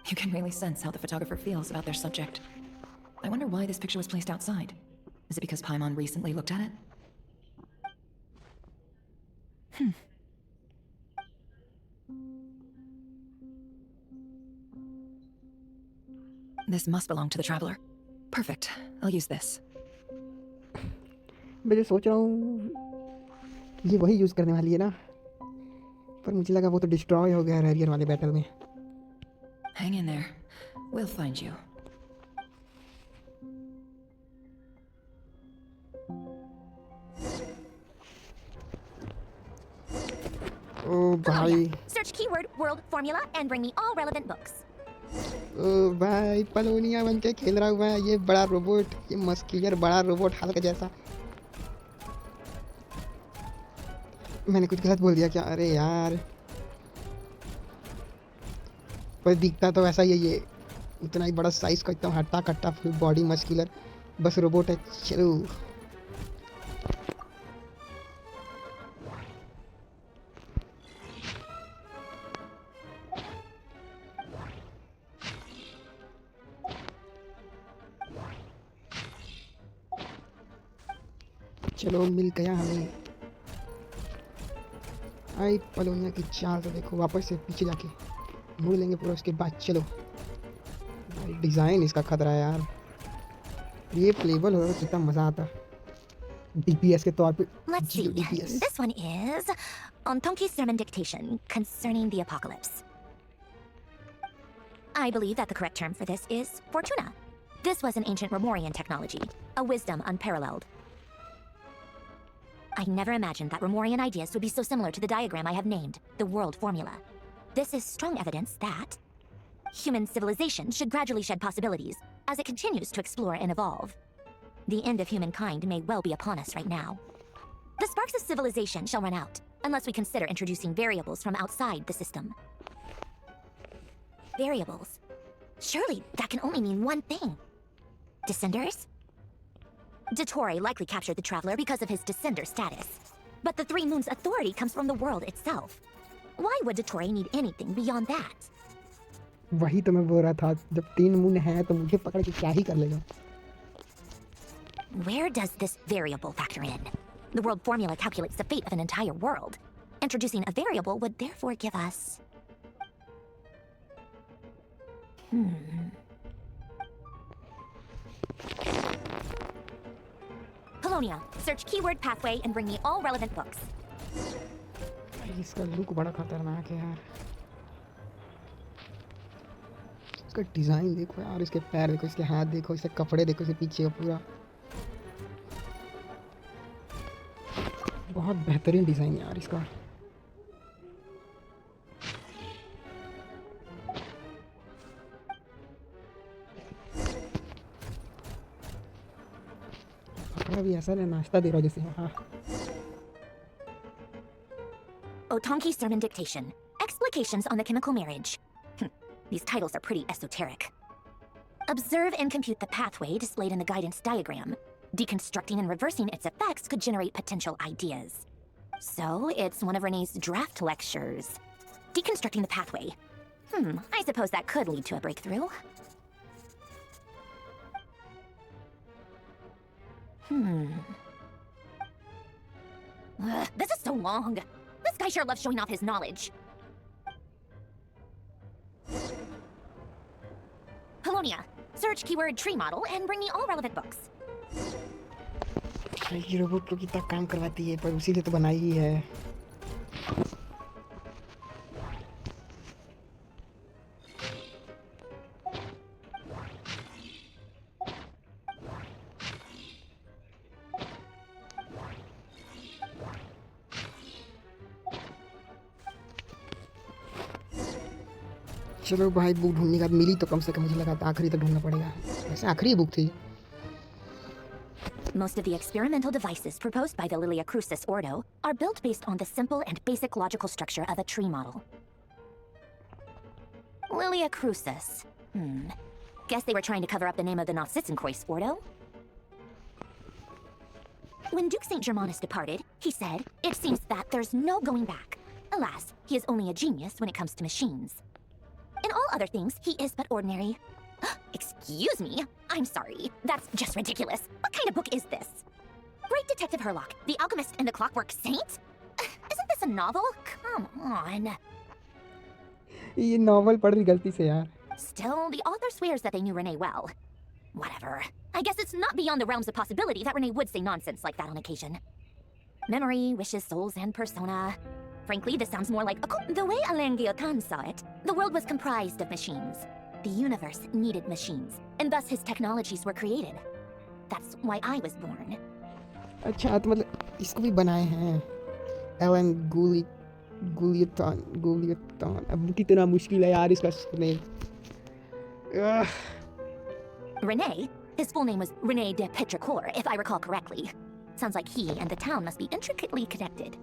You can really sense how the photographer feels about their subject. I wonder why this picture was placed outside. Is it because Paimon recently looked at it? This must belong to the Traveler. Perfect. I'll use this. मैं जो सोच रहा हूँ ये वही use करने वाली है ना, पर मुझे लगा वो तो डिस्ट्रॉय हो गया रैरियर वाले बैटल में. Hang in there. We'll find you. ओ भाई, Search keyword world formula and bring me all relevant books. ओ भाई पलोनिया बन के खेल रहा हुआ है ये बड़ा रोबोट, ये मस्कुलर बड़ा रोबोट हल्क जैसा. मैंने कुछ गलत बोल दिया क्या? अरे यार, पर दिखता तो वैसा ही है ये. इतना ही बड़ा साइज का, इतना हट्टा कट्टा, फुल बॉडी मस्कुलर, बस रोबोट है. चलो चलो मिल गया हमें. आई पलोनिया की चाल तो देखो, वापस से पीछे जाके मुड़ लेंगे पूरा, उसके बाद चलो. भाई डिज़ाइन इसका खतरा है यार. ये प्लेबल होगा तो कितना मज़ा आता. डीपीएस के तौर पे. Let's see. DPS. This one is on Tonki's sermon dictation concerning the apocalypse. I believe that the correct term for this is Fortuna. This was an ancient Remorian technology, a wisdom unparalleled. I never imagined that Remorian ideas would be so similar to the diagram I have named, the world formula. This is strong evidence that human civilization should gradually shed possibilities as it continues to explore and evolve. The end of humankind may well be upon us right now. The sparks of civilization shall run out, unless we consider introducing variables from outside the system. Variables? Surely that can only mean one thing. Descenders? Dottore likely captured the Traveler because of his descender status. But the Three Moons' authority comes from the world itself. Why would Dottore need anything beyond that? वही तो मैं बोल रहा था, जब 3 moon है तो मुझे पकड़ के क्या ही कर लेगा. Where does this variable factor in? The world formula calculates the fate of an entire world. Introducing a variable would therefore give us... Polonia, search keyword pathway and bring me all relevant books. इसका look बड़ा खतरनाक है यार. इसका design देखो यार, इसके पैर देखो, इसके हाथ देखो, इसके कपड़े देखो, इसके पीछे का पूरा बहुत बेहतरीन डिज़ाइन है यार इसका. कपड़ा भी ऐसा है, नाश्ता दे रहा जैसे. हाँ, Otonki's sermon dictation. Explications on the chemical marriage. These titles are pretty esoteric. Observe and compute the pathway displayed in the guidance diagram. Deconstructing and reversing its effects could generate potential ideas. So, it's one of Renee's draft lectures. Deconstructing the pathway. I suppose that could lead to a breakthrough. This is so long. This guy sure loves showing off his knowledge. Polonia, search keyword tree model and bring me all relevant books. ये robot को कितना काम करवाती है, पर उसी लिए तो बनाई ही है। चलो भाई, बुक ढूंढने का मिली तो कम से कम, मुझे लगा था आखिरी तक ढूंढना पड़ेगा। वैसे आखिरी बुक थी। Most of the experimental devices proposed by the Lilia Crucis Ordo are built based on the simple and basic logical structure of a tree model. Lilia Crucis. Guess they were trying to cover up the name of the Nausitzenkreuz Ordo? When Duke St. Germanus departed, he said, "It seems that there's no going back. Alas, he is only a genius when it comes to machines. In all other things, he is but ordinary." Excuse me? I'm sorry. That's just ridiculous. What kind of book is this? Great Detective Herlock, the Alchemist and the Clockwork Saint? Isn't this a novel? Come on. ये novel पढ़ ली गलती से यार। Still, the author swears that they knew Renee well. Whatever. I guess it's not beyond the realms of possibility that Renee would say nonsense like that on occasion. Memory, wishes, souls, and persona. Frankly, this sounds more like a cult. The way Alain Guillotin saw it, the world was comprised of machines. The universe needed machines, and thus his technologies were created. That's why I was born. अच्छा, तो मतलब इसको भी बनाए हैं Elon गुलियटॉन। अब कितना मुश्किल है यार इसका name. Renee? His full name was Renee de Petrichor, if I recall correctly. Sounds like he and the town must be intricately connected.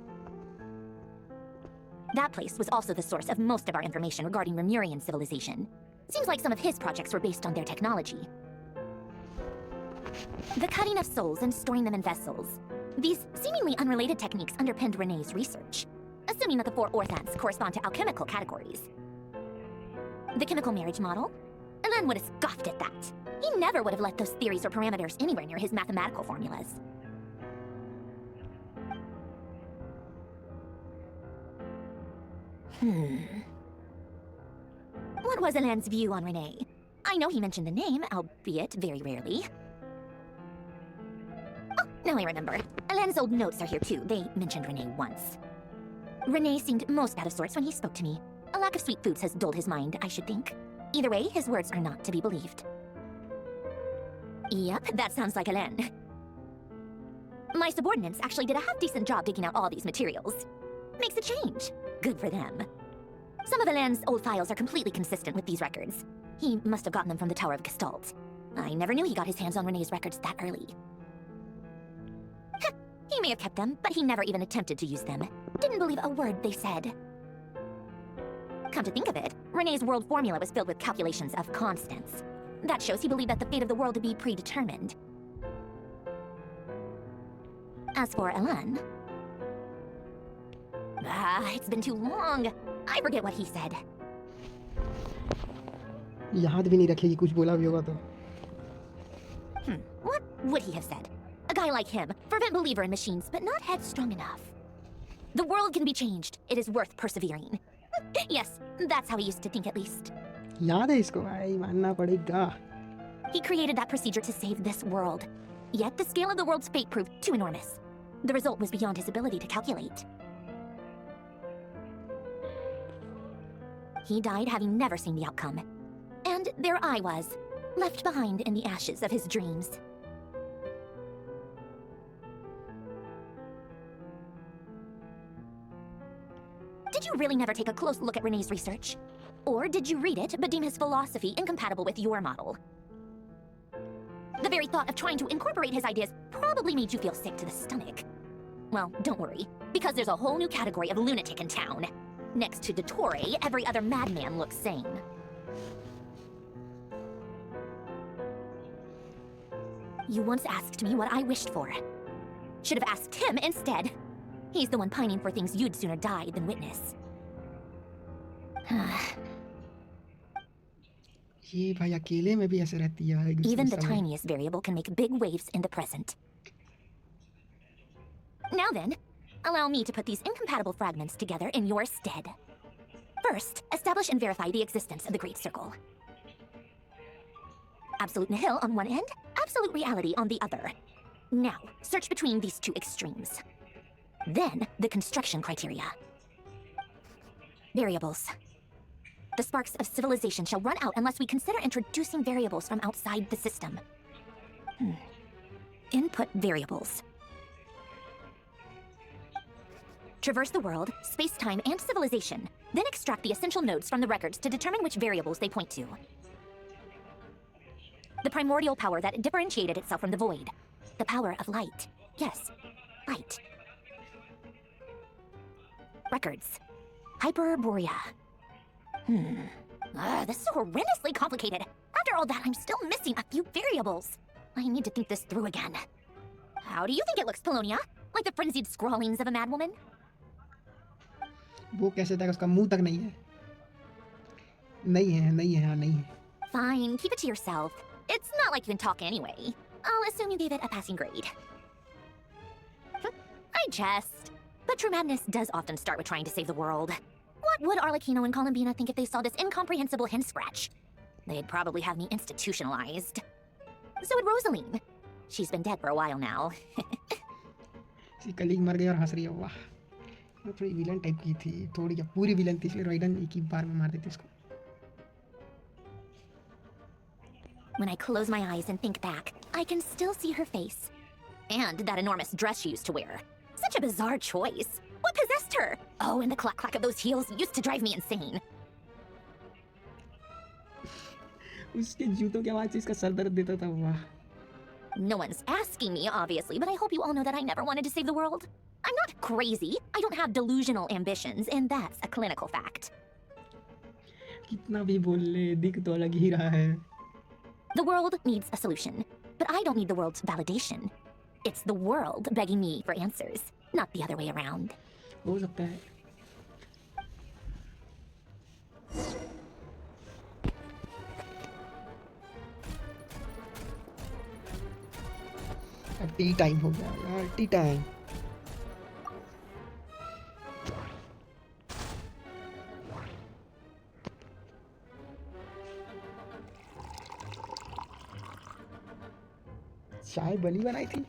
That place was also the source of most of our information regarding Remurian civilization. Seems like some of his projects were based on their technology. The cutting of souls and storing them in vessels. These seemingly unrelated techniques underpinned Renee's research, assuming that the 4 orthants correspond to alchemical categories. The chemical marriage model? Alain would have scoffed at that. He never would have let those theories or parameters anywhere near his mathematical formulas. What was Alain's view on Renee? I know he mentioned the name, albeit very rarely. Oh, now I remember. Alain's old notes are here too. They mentioned Renee once. Renee seemed most out of sorts when he spoke to me. A lack of sweet foods has dulled his mind, I should think. Either way, his words are not to be believed. Yep, that sounds like Alain. My subordinates actually did a half-decent job digging out all these materials. Makes a change. Good for them. Some of Alain's old files are completely consistent with these records. He must have gotten them from the Tower of Gestalt. I never knew he got his hands on Renee's records that early. Heh, he may have kept them, but he never even attempted to use them. Didn't believe a word they said. Come to think of it, Renee's world formula was filled with calculations of constants. That shows he believed that the fate of the world to be predetermined. As for Alain... it's been too long. I forget what he said. याद भी नहीं रखेगी, कुछ बोला भी होगा तो। What would he have said? A guy like him, fervent believer in machines, but not headstrong enough. The world can be changed. It is worth persevering. Yes, that's how he used to think at least. याद है इसको भाई, मानना पड़ेगा। He created that procedure to save this world. Yet the scale of the world's fate proved too enormous. The result was beyond his ability to calculate. He died having never seen the outcome. And there I was, left behind in the ashes of his dreams. Did you really never take a close look at Renee's research? Or did you read it but deem his philosophy incompatible with your model? The very thought of trying to incorporate his ideas probably made you feel sick to the stomach. Well, don't worry, because there's a whole new category of lunatic in town. Next to Dottore, every other madman looks sane. You once asked me what I wished for. Should have asked him instead. He's the one pining for things you'd sooner die than witness. ये भाई अकेले में भी ऐसे रहती है भाई। Even the tiniest variable can make big waves in the present. Now then, allow me to put these incompatible fragments together in your stead. First, establish and verify the existence of the Great Circle. Absolute nihil on one end, absolute reality on the other. Now, search between these two extremes. Then, the construction criteria. Variables. The sparks of civilization shall run out unless we consider introducing variables from outside the system. Input variables. Traverse the world, space-time, and civilization, then extract the essential nodes from the records to determine which variables they point to. The primordial power that differentiated itself from the void. The power of light. Yes, light. Records. Hyperborea. This is horrendously complicated. After all that, I'm still missing a few variables. I need to think this through again. How do you think it looks, Polonia? Like the frenzied scrawlings of a madwoman? वो कैसे तक उसका मुंह तक नहीं है नहीं है Fine, keep it to yourself. It's not like you can talk anyway. I'll assume you gave it a passing grade. I jest. But true madness does often start with trying to save the world. What would Arlecchino and Columbina think if they saw this incomprehensible hen scratch? They'd probably have me institutionalized. So would Rosaline. She's been dead for a while now. इसकी colleague मर गई और हंस रही है वाह वो थोड़ी विलन टाइप की थी थोड़ी क्या पूरी विलन थी इसलिए राइडन एक ही बार में मार देती इसको When I close my eyes and think back, I can still see her face. And that enormous dress she used to wear. Such a bizarre choice. What possessed her? Oh, and the clack-clack of those heels used to drive me insane. उसके जूतों की आवाज से इसका sir दर्द देता था वाह No one's asking me, obviously, but I hope you all know that I never wanted to save the world. I'm not crazy. I don't have delusional ambitions, and that's a clinical fact. कितना भी बोल ले दिख तो अलग ही रहा है The world needs a solution, but I don't need the world's validation. It's the world begging me for answers, not the other way around. हो सकता है टी टाइम हो गया यार टी टाइम चाय बनी बनाई थी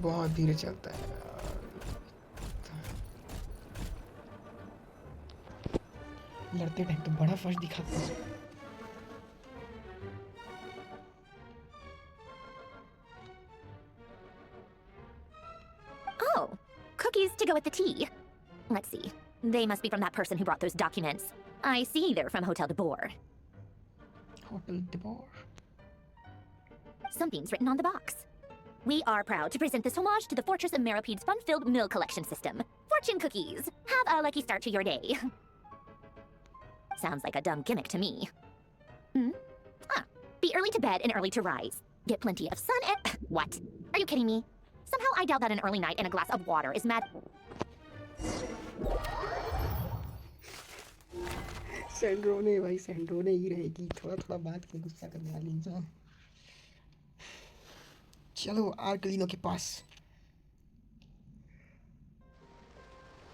बहुत धीरे चलता है लड़ते टाइम तो बड़ा फर्स्ट दिखाता है Oh, cookies to go with the tea. Let's see. They must be from that person who brought those documents. I see they're from Hotel de Boer. Hotel दीवार Something's written on the box. We are proud to present this homage to the Fortress of Merapede's fun-filled meal collection system. Fortune cookies. Have a lucky start to your day. Sounds like a dumb gimmick to me. Be early to bed and early to rise. Get plenty of sun and... What? Are you kidding me? Somehow I doubt that an early night and a glass of water is mad... सैंड्रोने भाई सैंड्रोने ही रहेगी थोड़ा थोड़ा बात के गुस्सा करने वाली इंसान चलो आर्कलिनो के पास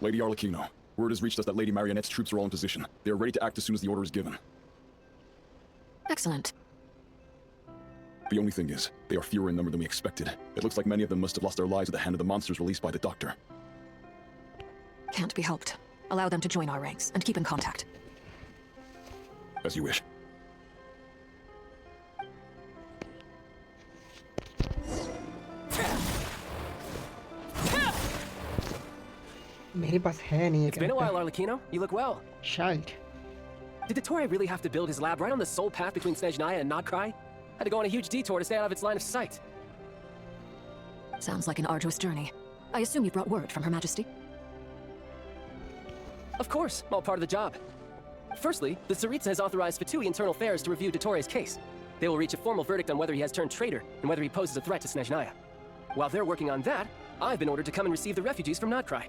Lady Arlecchino, word has reached us that Lady Marionette's troops are all in position. They are ready to act as soon as the order is given. Excellent. The only thing is, they are fewer in number than we expected. It looks like many of them must have lost their lives at the hand of the monsters released by the Doctor. Can't be helped. Allow them to join our ranks and keep in contact. As you wish. मेरे पास है नहीं It's been a while, Arlecchino. You look well. शायद Did the Torii really have to build his lab right on the sole path between Snezhnaya and Nodcry? Had to go on a huge detour to stay out of its line of sight. Sounds like an arduous journey. I assume you brought word from Her Majesty? Of course, all part of the job. Firstly, the Tsaritsa has authorized Fatui Internal Affairs to review Dottore case. They will reach a formal verdict on whether he has turned traitor and whether he poses a threat to Snezhnaya. While they're working on that, I've been ordered to come and receive the refugees from Nodcry.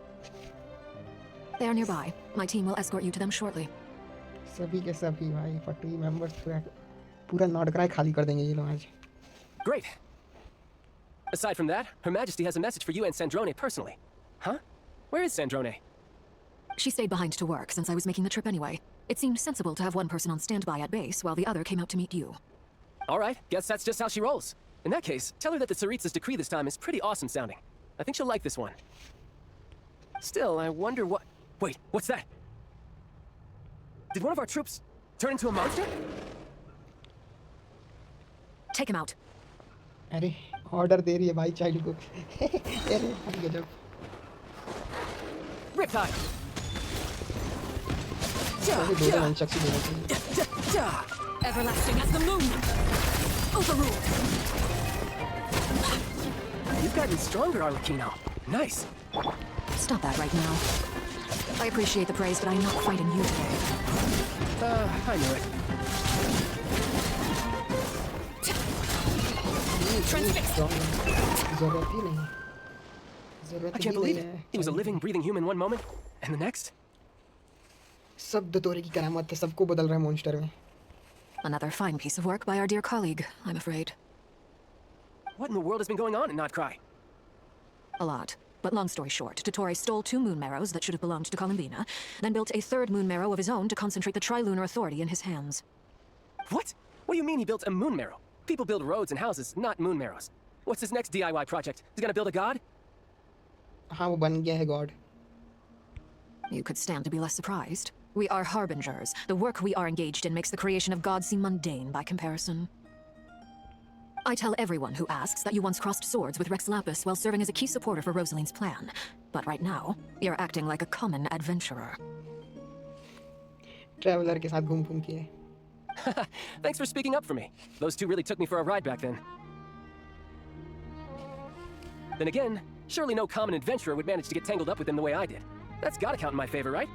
They are nearby. My team will escort you to them shortly. सभी के सभी भाई 40 members पूरा नॉडक्राई खाली कर देंगे ये लोग आज Great. Aside from that, Her Majesty has a message for you and Sandrone personally. Huh? Where is Sandrone? She stayed behind to work since I was making the trip anyway. It seemed sensible to have one person on standby at base while the other came out to meet you. All right, guess that's just how she rolls. In that case, tell her that the Tsaritsa's decree this time is pretty awesome sounding. I think she'll like this one. Still, I wonder what... Wait, what's that? Did one of our troops turn into a monster? Take him out. अरे order दे रही है भाई child को अरे गजब Riptide! अरे दो वंशक से देना चाहिए Everlasting as the moon! Overruled! You've gotten stronger, Arlecchino. Nice. Stop that right now. I appreciate the praise, but I'm not fighting you today. I knew it. जरूरत ही नहीं I can't believe it. He was a living, breathing human one moment, and the next? सब दोतोरे की करामत है सबको बदल रहा है मॉन्स्टर में Another fine piece of work by our dear colleague, I'm afraid. What in the world has been going on in Notcry? A lot. But long story short, Dottore stole 2 moon marrows that should have belonged to Columbina, then built a 3rd moon marrow of his own to concentrate the Trilunar Authority in his hands. What? What do you mean he built a moon marrow? People build roads and houses, not moon marrows. What's his next DIY project? He's gonna build a god? हाँ वो बन गया है God You could stand to be less surprised. We are harbingers. The work we are engaged in makes the creation of gods seem mundane by comparison. I tell everyone who asks that you once crossed swords with Rex Lapis while serving as a key supporter for Rosaline's plan. But right now, you're acting like a common adventurer. Traveller के साथ घूम घूम के Thanks for speaking up for me. Those two really took me for a ride back then. Then again, surely no common adventurer would manage to get tangled up with them the way I did. That's gotta count in my favor, right?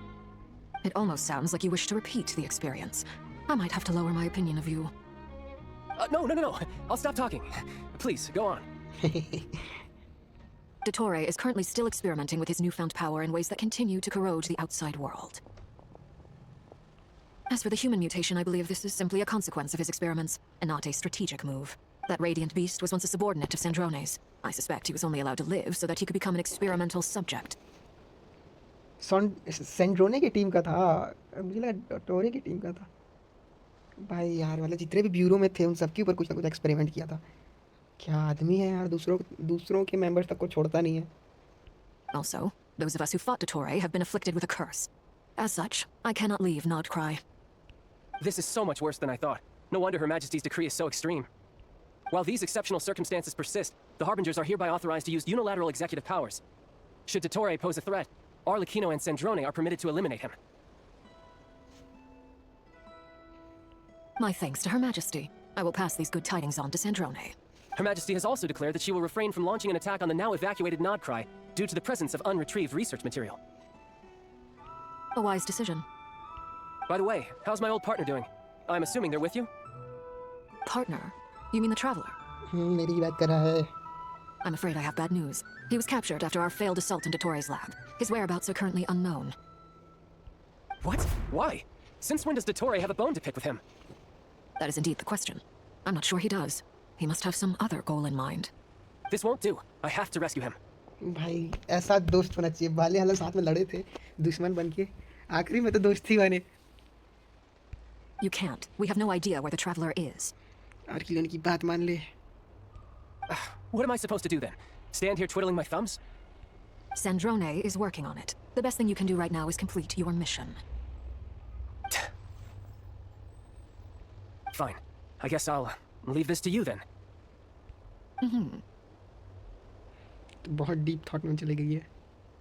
It almost sounds like you wish to repeat the experience. I might have to lower my opinion of you. No. I'll stop talking. Please, go on. Dottore is currently still experimenting with his newfound power in ways that continue to corrode the outside world. As for the human mutation, I believe this is simply a consequence of his experiments, and not a strategic move. That radiant beast was once a subordinate of Sandrone's. I suspect he was only allowed to live so that he could become an experimental subject. सेंड्रोने की team का था मुझे लगा डोटोरे की team का था भाई यार मतलब जितने भी ब्यूरो में थे उन सबके ऊपर कुछ ना कुछ एक्सपेरिमेंट किया था क्या आदमी है यार दूसरों के मेंबर्स तक को छोड़ता नहीं है Also, those of us who fought Dottore have been afflicted with a curse. As such, I cannot leave Nodcry. This is so much worse than I thought. No wonder Her Majesty's decree is so extreme. While these exceptional circumstances persist, the Harbingers are hereby authorized to use unilateral executive powers. Should Dottore pose a threat, Arlecchino and Sandrone are permitted to eliminate him. My thanks to Her Majesty. I will pass these good tidings on to Sandrone. Her Majesty has also declared that she will refrain from launching an attack on the now evacuated Nodcry due to the presence of unretrieved research material. A wise decision. By the way, how's my old partner doing? I'm assuming they're with you? Partner? You mean the Traveler? मेरी ही बात कर रहा है I'm afraid I have bad news. He was captured after our failed assault in Dottore's lab. His whereabouts are currently unknown. What? Why? Since when does Dottore have a bone to pick with him? That is indeed the question. I'm not sure he does. He must have some other goal in mind. This won't do. I have to rescue him. भाई ऐसा दोस्त होना चाहिए बाले हाल साथ में लड़े थे दुश्मन बन के आखिरी में तो दोस्ती बने You can't. We have no idea where the Traveler is. आर्किलोन की बात मान ले What am I supposed to do then? Stand here twiddling my thumbs? Sandrone is working on it. The best thing you can do right now is complete your mission. Fine. I guess I'll leave this to you then. तो बहुत deep thought में चली गई है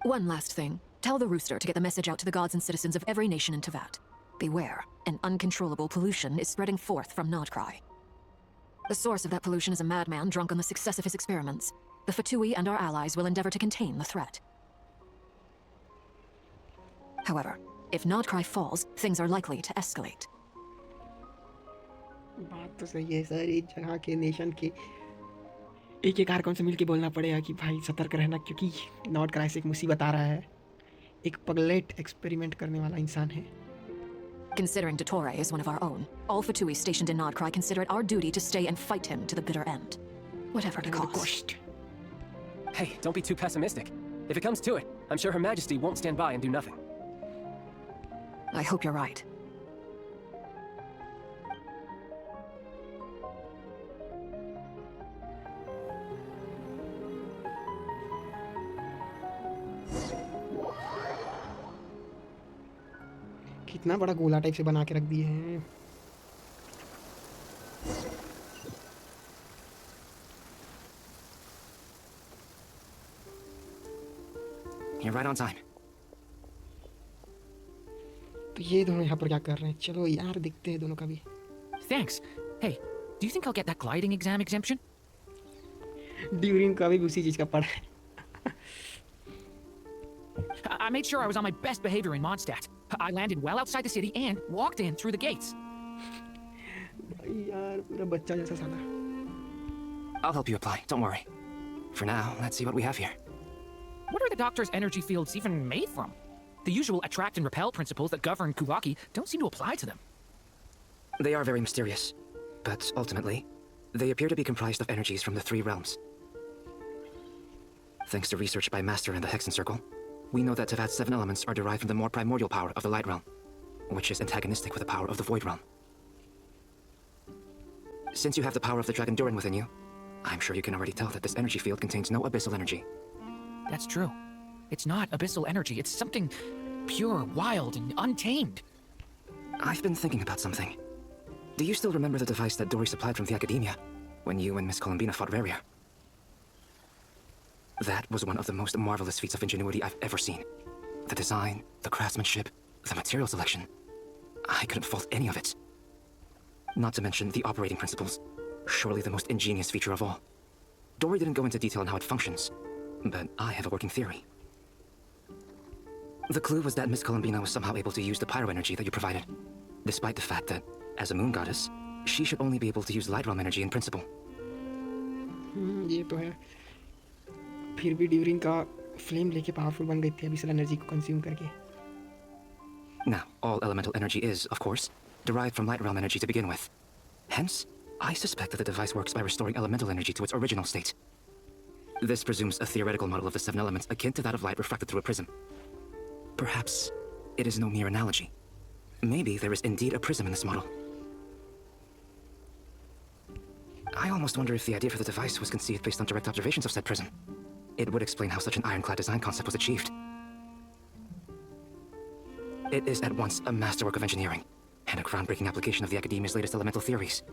One last thing. Tell the Rooster to get the message out to the gods and citizens of every nation in Tevat. Beware. An uncontrollable pollution is spreading forth from Nodcry. The source of that pollution is a madman drunk on the success of his experiments. The Fatui and our allies will endeavor to contain the threat. However, if Nodcry falls, things are likely to escalate. बात तो सही है sir एक जगह के nation के एक Arkan से मिलके बोलना पड़ेगा कि भाई सतर्क रहना क्योंकि नॉट क्राइस एक मुसीबत आ रहा है एक पगलेट एक्सपेरिमेंट करने वाला इंसान है Considering Dottore is one of our own, all Fatui stationed in Nodcry consider it our duty to stay and fight him to the bitter end. Whatever the cost. Hey, don't be too pessimistic. If it comes to it, I'm sure Her Majesty won't stand by and do nothing. I hope you're right. कितना बड़ा गोला type से बना के रख दिए हैं. You're right on time. तो ये दोनों यहाँ पर क्या कर रहे हैं? चलो यार देखते हैं दोनों का भी. Thanks. Hey, do you think I'll get that gliding exam exemption? During का भी उसी चीज का पढ़ा है. I made sure I was on my best behavior in Mondstadt. I landed well outside the city and walked in through the gates. यार पूरा बच्चा जैसा साला. I'll help you apply, don't worry. For now, let's see what we have here. What are the Doctor's energy fields even made from? The usual attract and repel principles that govern Kuvaki don't seem to apply to them. They are very mysterious, but ultimately, they appear to be comprised of energies from the three realms. Thanks to research by Master in the Hexen Circle, we know that Tevat's 7 elements are derived from the more primordial power of the Light Realm, which is antagonistic with the power of the Void Realm. Since you have the power of the Dragon Durin within you, I'm sure you can already tell that this energy field contains no abyssal energy. That's true. It's not abyssal energy. It's something pure, wild, and untamed. I've been thinking about something. Do you still remember the device that Dory supplied from the Academia when you and Miss Columbina fought Reria? That was one of the most marvelous feats of ingenuity I've ever seen. The design, the craftsmanship, the material selection. I couldn't fault any of it. Not to mention the operating principles. Surely the most ingenious feature of all. Dory didn't go into detail on how it functions, but I have a working theory. The clue was that Miss Columbina was somehow able to use the pyro energy that you provided, despite the fact that, as a moon goddess, she should only be able to use light realm energy in principle. ये तो है. फिर भी during का flame लेके powerful बन गई थी अबिसल एनर्जी को कंज्यूम करके. Now, all elemental energy is, of course, derived from light realm energy to begin with. Hence, I suspect that the device works by restoring elemental energy to its original state. This presumes a theoretical model of the 7 elements akin to that of light refracted through a prism. Perhaps it is no mere analogy. Maybe there is indeed a prism in this model. I almost wonder if the idea for the device was conceived based on direct observations of said prism. It would explain how such an ironclad design concept was achieved. It is at once a masterwork of engineering and a groundbreaking application of the Academia's latest elemental theories.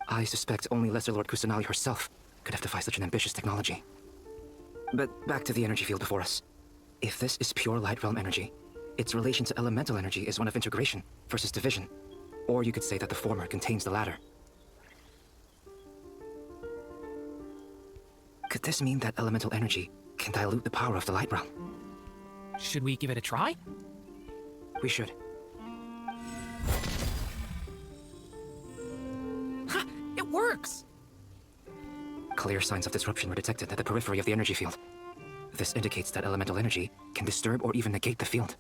I suspect only Lesser Lord Kusanali herself could have devised such an ambitious technology. But back to the energy field before us. If this is pure light realm energy, its relation to elemental energy is one of integration versus division. Or you could say that the former contains the latter. Could this mean that elemental energy can dilute the power of the light realm? Should we give it a try? We should. Ha! It works! Clear signs of disruption were detected at the periphery of the energy field. This indicates that elemental energy can disturb or even negate the field.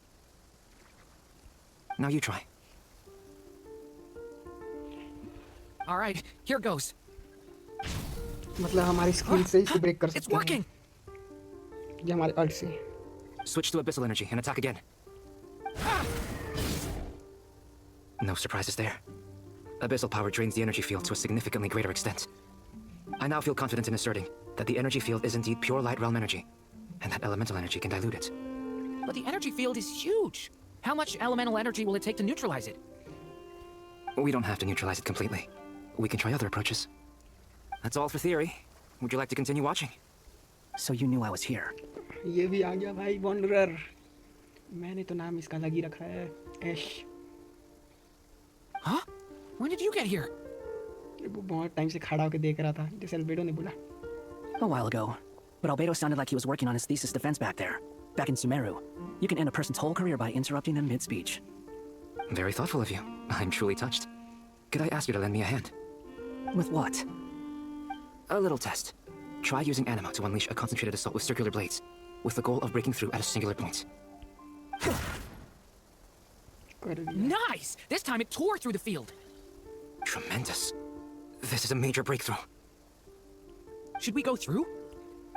Now you try. All right, here goes. मतलब हमारी skill से इसको break कर It's सकते हैं. working! ये हमारे अर्थ से. Switch to abyssal energy and attack again. No surprises there. Abyssal power drains the energy field to a significantly greater extent. I now feel confident in asserting that the energy field is indeed pure light realm energy, and that elemental energy can dilute it. But the energy field is huge. How much elemental energy will it take to neutralize it? We don't have to neutralize it completely. We can try other approaches. That's all for theory. Would you like to continue watching? So you knew I was here. ये भी आ गया भाई wanderer. मैंने तो नाम इसका लग ही रखा है ऐश. Huh? When did you get here? वो बहुत टाइम से खड़ा होकर देख रहा था जैसे अल्बेडो ने बोला. A while ago. But Albedo sounded like he was working on his thesis defense back there. Back in Sumeru. You can end a person's whole career by interrupting them mid-speech. Very thoughtful of you. I'm truly touched. Could I ask you to lend me a hand? With what? A little test. Try using Anima to unleash a concentrated assault with circular blades, with the goal of breaking through at a singular point. कर दिया. Nice! This time it tore through the field. Tremendous. This is a major breakthrough. Should we go through?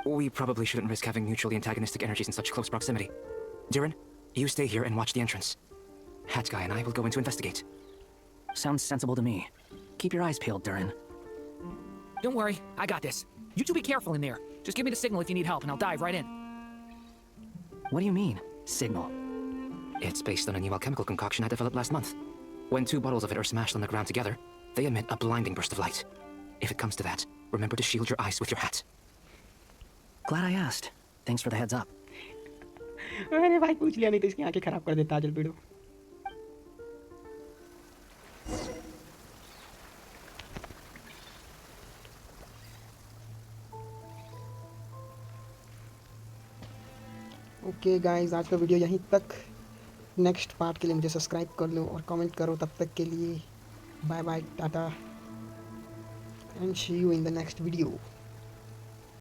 We probably shouldn't risk having mutually antagonistic energies in such close proximity. Durin, you stay here and watch the entrance. Hat Guy and I will go in to investigate. Sounds sensible to me. Keep your eyes peeled, Durin. Don't worry, I got this. You two be careful in there. Just give me the signal if you need help, and I'll dive right in. What do you mean, signal? It's based on a new alchemical concoction I developed last month. When 2 bottles of it are smashed on the ground together, they emit a blinding burst of light. If it comes to that, remember to shield your eyes with your hat. Glad I asked. Thanks for the heads up. अरे भाई पूछ लिया नहीं तो इसकी आंखें खराब कर देता जल पेड़ो। ओके गाइस, आज का वीडियो यहीं तक। नेक्स्ट पार्ट के लिए मुझे सब्सक्राइब कर लो और कमेंट करो। तब तक के लिए bye bye, tata and see you in the next video.